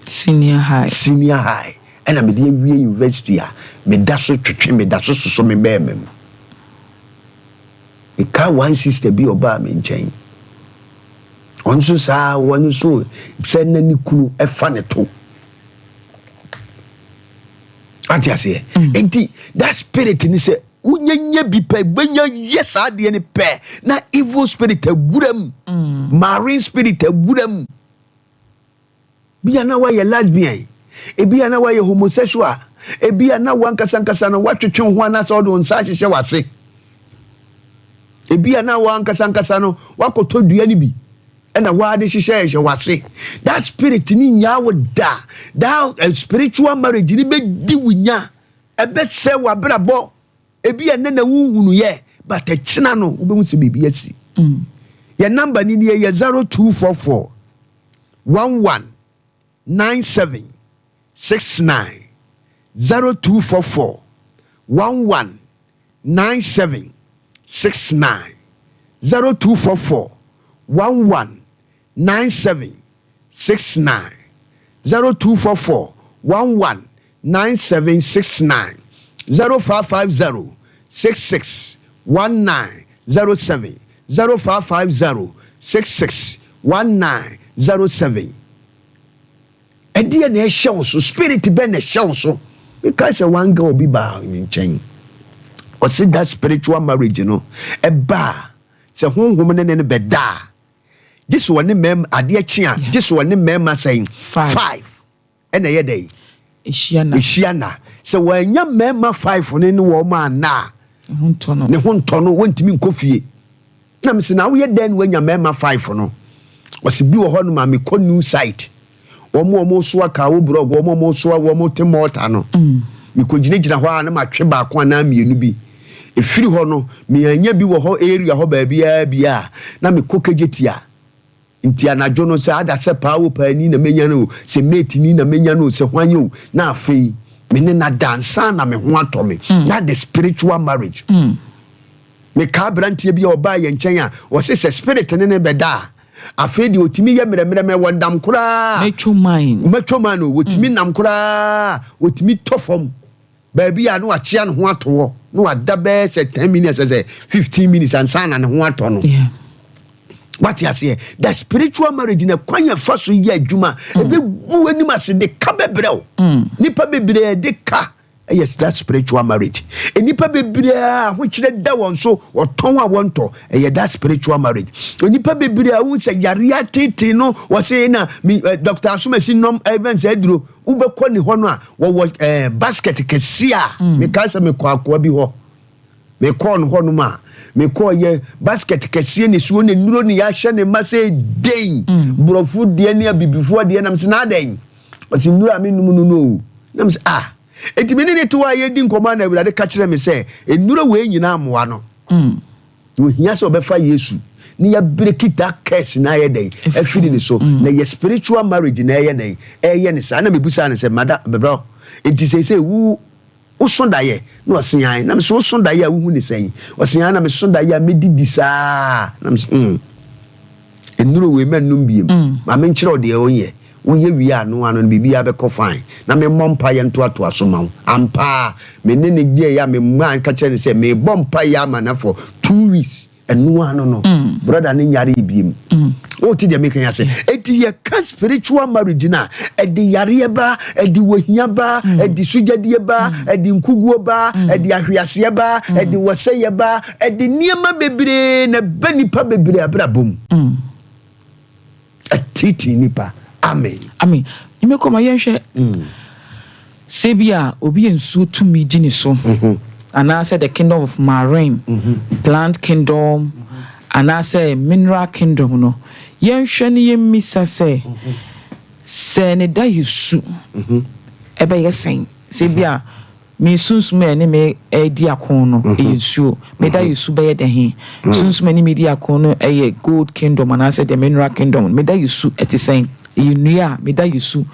senior high ena me de wie university a me da so twetwe me da so me be mem Ika one sister bi oba me nchen. Onso saa wonu so se na ni kunu e fa ne to. Atiase. Enti that spirit ni se unyanya bi pe gbanya yes ade ni pe na evil spirit agudam. Marine spirit agudam. Bia na wa ye lesbian. Ebia na wa ye homosexual. Ebia na wa nkasa na watwetwe ho ana so do nsa hwehwe wase. Ebia na wa nkasa no wakoto dua ni bi. Ena wa de hwehwe wase. That spirit ni nya wo da. That spiritual marriage ni be di wunya. Ebe se wa brabo. Ebia na wuhunu ye but echina no wo be hu se bibi asi. Your number ni ye 0244 119769 0244 119769 0244 119769 0244 119769 0550 661907 0550 661907 Edia na ehye so spirit be na ehye so because one girl be ba nchen o see that spiritual marriage no eba se honhom ne be da this one mem ade chia this one mem saying 5 ena ye dey ehia se wanya mem 5 ne wo ma na ne hontono wontimi nkofie na me se na wo ye den wanya mem 5 no o se bi wo ho no ma me konu site omo so aka wo blog omo so wo temota no me ko ginegina ho na matwe ba ko na mienu bi efiri ho no me anya bi wo ho area ho ba bia na me ko kegetia nti anajo no se ada se pa wo pa ni na menya no se mate ni na menya no se hwanyo na afei me ne na dansa na me ho atome that the spiritual marriage me ka brantie bi oba ye nchen a wo se spirit ne beda afedi otimi ye meremere wondam kura metro mine otimi nam kura otimi tofom baabi ya no achia no ho ato no wada be se 10 minutes se 15 minutes ansana ne ho ato no what you say the spiritual marriage na kwanya faso ye adwuma ebe gu anim ase de ka bebreo nipa bebre de ka yes that spiritual marriage enipa bebre a ho kire da won so oton a wonto that spiritual marriage enipa bebre a won se yare atete no wo se na Dr. Asumasi nom events eduro ubekọ ni ho no a wo basket kesia me ka se me kwa bi ho me ko no ho no ma me ko ye basket kesie ni suo ne nuro ni ya hye ne ma se den brofu de ne abibifu de na me se na den wo se nuro a me num no na me se enti me ne to aye di nkoma na awurade ka kire me se enura we nyina amoa no wo hia se obefa Yesu ni ya brekita curse na ye den afiri ni so na ye spiritual marriage na ye den eye ne sa na mebusa ne se mada bebro enti se wu usonda ye na osean na me so usonda ye wu ni sen osean na me sonda ye medidi sa na me enura we menum biem ma me nkire ode onye wo ye wi anu bibia be ko fine na me mompa ye nto ato asoma ampa me ne ne gye ya me man ka che ne se me bompa ya manafo 2 weeks enu anu no brother ne nyare ibiem o ti de me kan ya se eti ye ka spiritual marriage na e di yare ba e di wohia ba e di sujadie ba e di nkuguo ba e di ahwiase ba e di woseye ba e di niema bebre na banipa bebre abrabom atiti nipa amen you make come yenhwe sebia obi ensu tumi gini so and I said the kingdom of marine plant kingdom and I say mineral kingdom no yenhwe ne yemisa se ne da yesu ebe yesen sebia me sunsume ne me edi akon no yesu me da yesu be ye de he sunsume ne me di akon no gold kingdom and I said the mineral kingdom me da yesu etisen Inuya me da yusu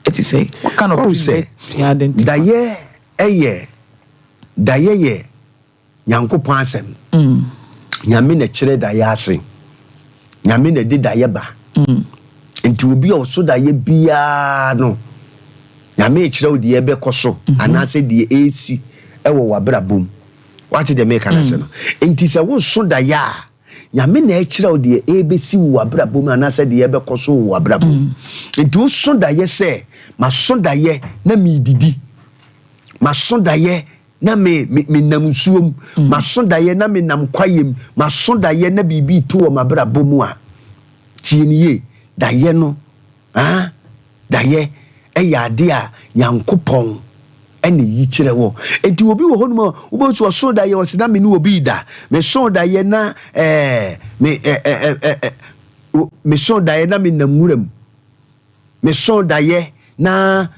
eti say what kind of say ya identify daye ye nyankopon asem nyame na kire daye ase nyame na di daye ba enti obi o so daye bia no nyame kire odi ebe koso anase di esi ewo wabrabom what the make an answer enti se wo so da ya nyame na ekira de ebesi wo abrabom na se de ebe koso wo abrabom enti wo so da ye se ma so da ye na me didi ma so da ye na me nam suom ma so da ye na me nam kwayem ma so da ye na bibi to wo mabrabom a tie ni ye da ye no da ye eya ade a Nyankopɔn ene yi kire wo enti obi wo honum wo bo so so da ye wo sina me ni obi da me so da ye na me so da ye na me namuram me so da ye na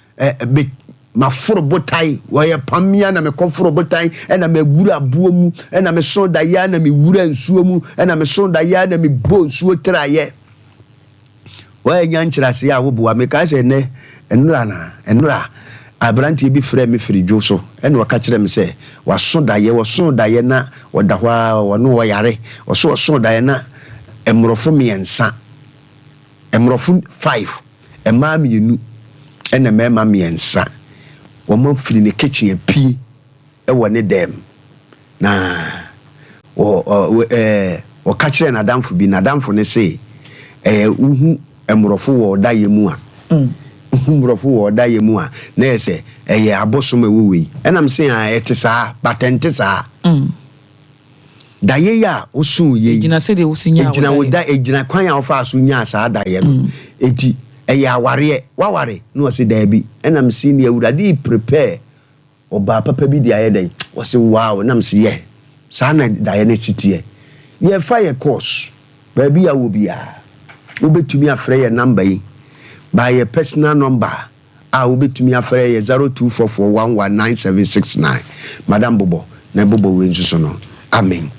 me maforo botai wo ye pamia na me koforo botai ena me wura buo mu ena me so da ye na me wura nsuo mu ena me so da ye na me bo nsuo traye wo ye nyankyerase ya wo bo me ka se ne enura abranti bi frɛ me firi so ene waka kyerɛ me sɛ waso da ye na wada hwa wono wo yare waso da ye na emrofo miensa emrofo 5 ema mienu ene mema miensa wo ma firi ne kitchen pi e wo ne dem na wo ka kyerɛ na damfo ne sɛ uhu emrofo wo da ye mu a mbrofo wo da ye mu a na ese eye abosom ewewe enam se a ete saa patente saa da ye ya osun ye ejina se de wosunya ejina wo da ejina kwan ya ofa aso nya saa da ye no eti eye aware waware no se da bi enam se ni awurade prepare oba papa bi dia ye den wo se wow enam se ye saa na da ye ne titie ye fire course ba bi ya wo bia wo betumi afre ye number yi by a personal number I will be to me after 0244119769 Madam Bobo na Bobo wensusono amen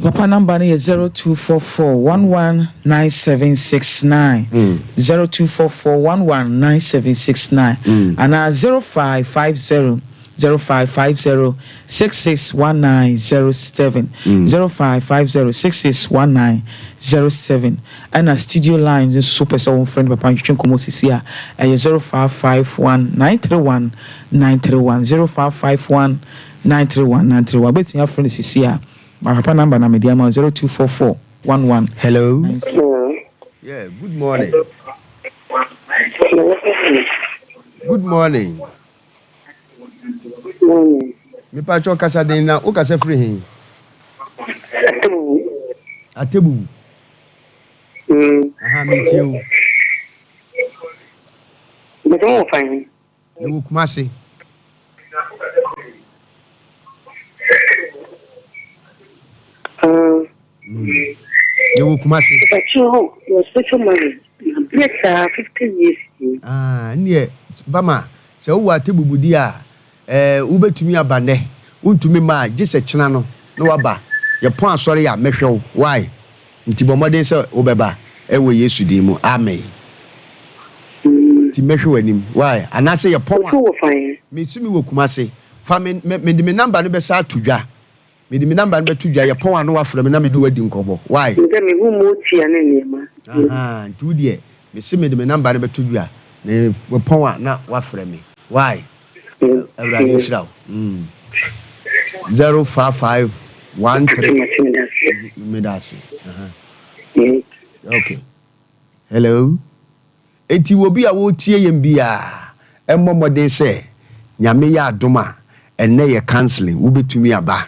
papa number is 0244119769 0244119769 and 0550 0550-661907 0550-661907 and a studio line is super so friend papa you come sisi a 0551-931-931 0551-931-931 bet your friend sisi a my papa number na media 024411 hello yeah good morning me pacho kasa den na o kasa free hin atebu aha me tie o me don fine e wo kumase e wo kumase pacho your special money break 15 years nie bama se wo atebu budi a ubetumi abane untumi ma gise kina no na waba ye pon asori ya mehwew why nti bomode se obeba ewo Yesu din mu amen ti mehwe anim why anase ye pon me tumi wo kumase fa me de me number no be sa atudwa me de me number no be tudwa ye pon ano wafra me na me de wadi nkobo why nte me hu mo tia na nema nti udie me se me de me number no be tudwa na we pon na wafra me why everybody shall 05513 medasi okay hello eti wo bi a wo tie yem bia emmomode se nyame ya adoma enne ye counseling wo betumi aba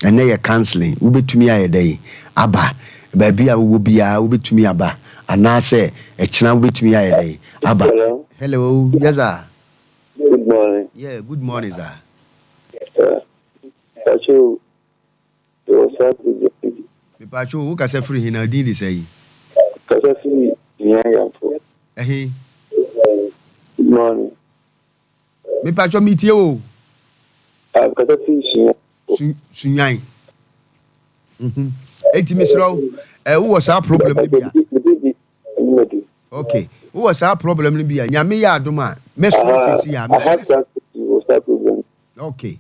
enne ye counseling wo betumi ayedai aba ba bia wo bia wo betumi aba anase ekina wo betumi ayedai aba hello yes sir. Good morning. Yeah, good morning, sir. Pacho, what's up with you? Pacho, who can say free hina did say? Kasasi, yeah, Good morning. Me Pacho meet you. Kasasi, Sunyai. Eti misro, who was our problem libya? Okay. Who was our problem libya? Nyame ya adoma. Meso sisi ya. Okay.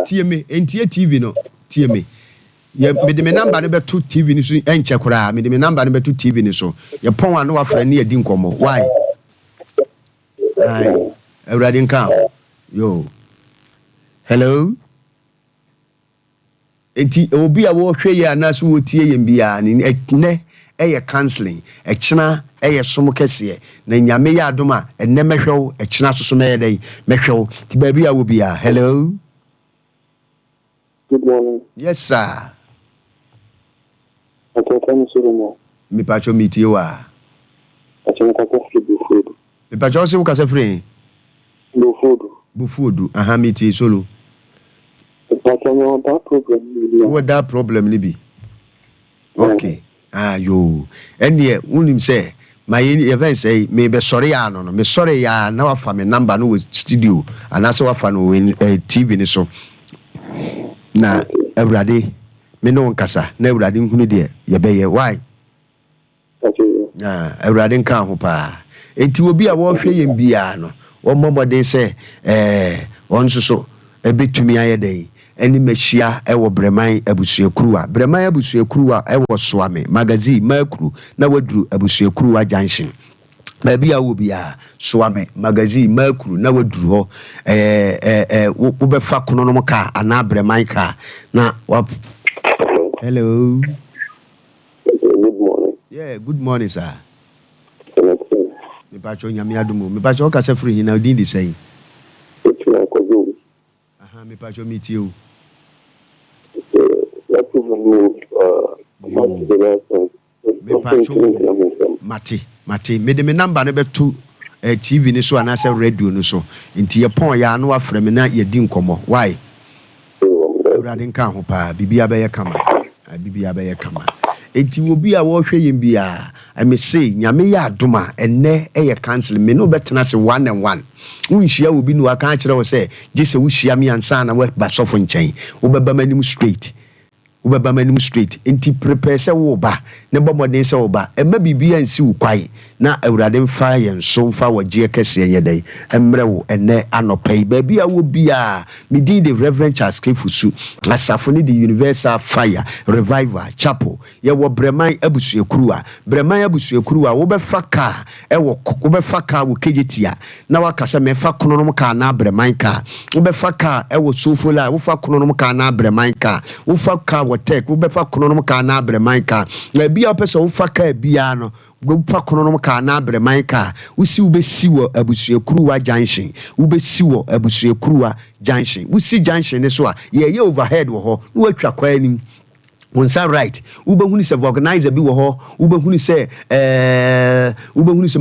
TMA NTA TV no. TMA. Ye me de me number no beto TV ni so enche kura. Me de me number no beto TV ni so. Ye pon anu afra ne edi nkomo. Why? Ai. Everybody nka. Yo. Hello. enti obi a wo hwe ye anaso wo tie yem bia ne eye counseling echena eye som kese na nyame ya adom a enne mehwew echena soso me yedai mehwew ti ba bia wo bia. Hello, Good morning. yes sir. Okay, thank you. Me pacho meet wa I think I can feed food. me pacho se wo kase free No food. bu food aha meet solo But I can know that program. what that problem ni bi. Okay. Yo. Enie unim say my event say me be sorry ya no me sorry ya na wa fa me number no with studio and also wa fa no TV ni so. Na Ewurade me no nkasa na Ewurade nhunu de ye be ye why. Ewurade nka ho pa. Enti obi a wo hwe yem bia no wo mmobode say onso so ebetumi ayedai eni mehia ewo breman abusuakuruwa ewo soame magazine makru na waduru abusuakuruwa junction ba bia wo bia soame magazine makru na waduru ho wo be fa kono no ka ana breman ka na hello. Good morning. Yeah, good morning sir. Me pacho nyame adumo me pacho ka se free na din di say me pacho meet you. Mate me de me number ne beto TV ni so anase radio ni so nti ye pon ya no afre me na ye di nkomo why Ewurade nka ho pa bibia be ye kama enti obi a wo hwe yem bia I me say nyame ya adoma enne eye cancel me no betena se 1 and 1 unhia obi no aka kire wo say gise wo hia me ansa na wo ba sofo nchen wo beba manim straight enti prepare se wo ba ne bomodin se wo ba emma bibia nsi wo kwai na Ewurade mfa ye nso mfa waje kese ye dai emre wo enne anopai ba bia wo bia me din the Reverend Charles Kefusu asafo ne the Universal Fire Revival Chapel ye wo breman abusuakuruwa wo be faka wo be faka wo kejetia na wakasa me fa kononom ka na breman ka wo be faka wo sofola wo fa kononom ka na breman ka wo faka tek wo be fa kononom ka na breman ka na bia pese wo faka bia no wo fa kononom ka na breman ka wo si wo be si wo abusuakuruwa junction wo be si wo abusuakuruwa junction wo si junction ne so a ye overhead wo ho no atwa kwa anim onsa right wo be hunu se organizer bi wo ho wo be hunu se